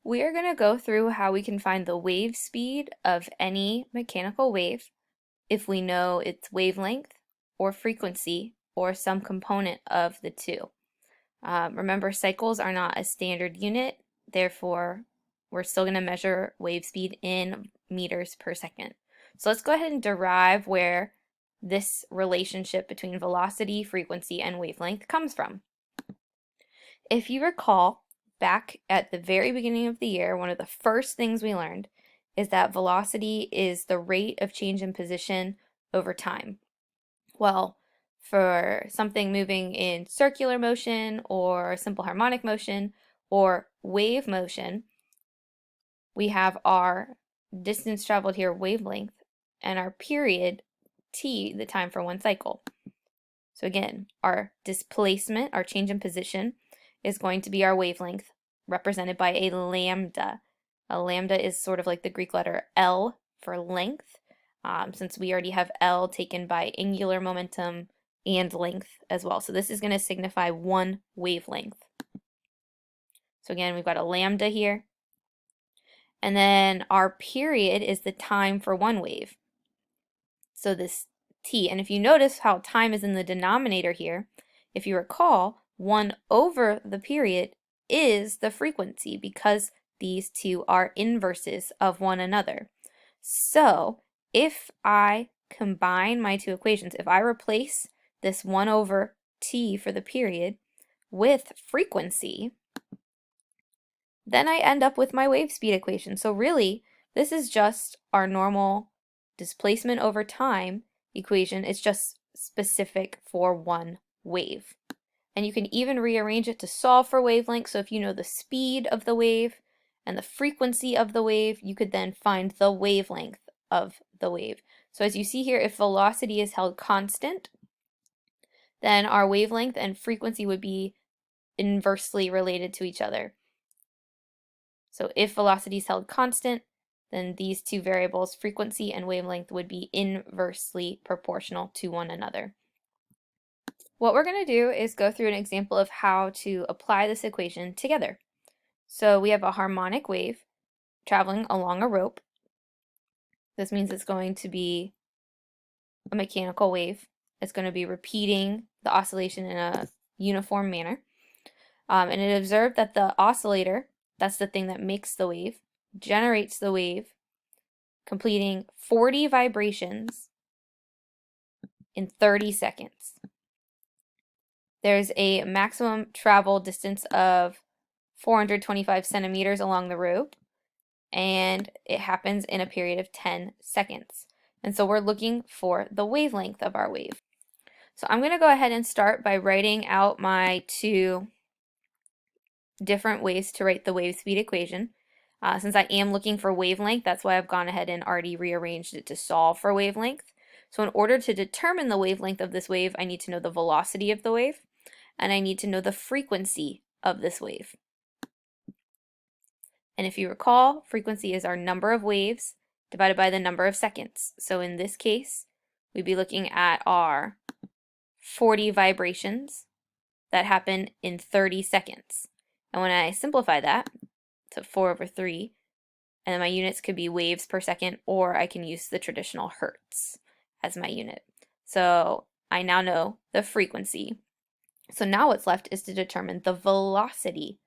We are going to go through how we can find the wave speed of any mechanical wave if we know its wavelength or frequency or some component of the two. Remember, cycles are not a standard unit, therefore we're still going to measure wave speed in meters per second. So let's go ahead and derive where this relationship between velocity, frequency, and wavelength comes from. If you recall, back at the very beginning of the year, one of the first things we learned is that velocity is the rate of change in position over time. Well, for something moving in circular motion or simple harmonic motion or wave motion, we have our distance traveled here, wavelength, and our period, t, the time for one cycle. So again, our displacement, our change in position, is going to be our wavelength, represented by a lambda. A lambda is sort of like the Greek letter L for length, since we already have L taken by angular momentum and length as well. So this is going to signify one wavelength. So again, we've got a lambda here. And then our period is the time for one wave. So this t, and if you notice how time is in the denominator here, if you recall, 1 over the period is the frequency because these two are inverses of one another. So if I combine my two equations, if I replace this 1 over t for the period with frequency, then I end up with my wave speed equation. So really, this is just our normal displacement over time equation. It's just specific for one wave. And you can even rearrange it to solve for wavelength. So if you know the speed of the wave and the frequency of the wave, you could then find the wavelength of the wave. So as you see here, if velocity is held constant, then our wavelength and frequency would be inversely related to each other. So if velocity is held constant, then these two variables, frequency and wavelength, would be inversely proportional to one another. What we're going to do is go through an example of how to apply this equation together. So we have a harmonic wave traveling along a rope. This means it's going to be a mechanical wave. It's going to be repeating the oscillation in a uniform manner. And it observed that the oscillator, that's the thing that makes the wave, generates the wave, completing 40 vibrations in 30 seconds. There's a maximum travel distance of 425 centimeters along the rope, and it happens in a period of 10 seconds. And so we're looking for the wavelength of our wave. So I'm going to go ahead and start by writing out my two different ways to write the wave speed equation. Since I am looking for wavelength, that's why I've gone ahead and already rearranged it to solve for wavelength. So in order to determine the wavelength of this wave, I need to know the velocity of the wave, and I need to know the frequency of this wave. And if you recall, frequency is our number of waves divided by the number of seconds. So in this case, we'd be looking at our 40 vibrations that happen in 30 seconds. And when I simplify that to 4 over 3, and then my units could be waves per second, or I can use the traditional hertz as my unit. So I now know the frequency. So now what's left is to determine the velocity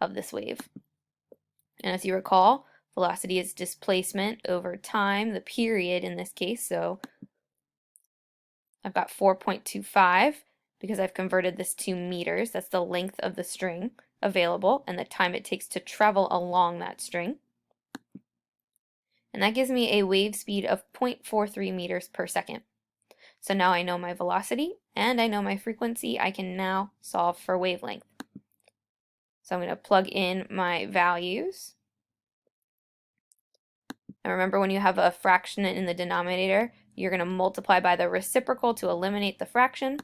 of this wave. And as you recall, velocity is displacement over time, the period in this case. So I've got 4.25 because I've converted this to meters. That's the length of the string available and the time it takes to travel along that string. And that gives me a wave speed of 0.43 meters per second. So now I know my velocity and I know my frequency. I can now solve for wavelength. So I'm going to plug in my values. And remember, when you have a fraction in the denominator, you're going to multiply by the reciprocal to eliminate the fraction.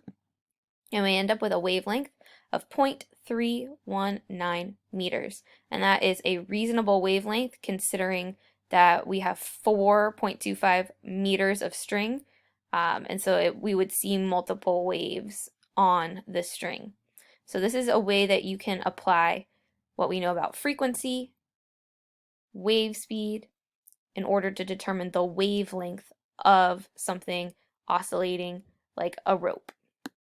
And we end up with a wavelength of 0.319 meters. And that is a reasonable wavelength considering that we have 4.25 meters of string. And so we would see multiple waves on the string. So this is a way that you can apply what we know about frequency wave speed in order to determine the wavelength of something oscillating like a rope.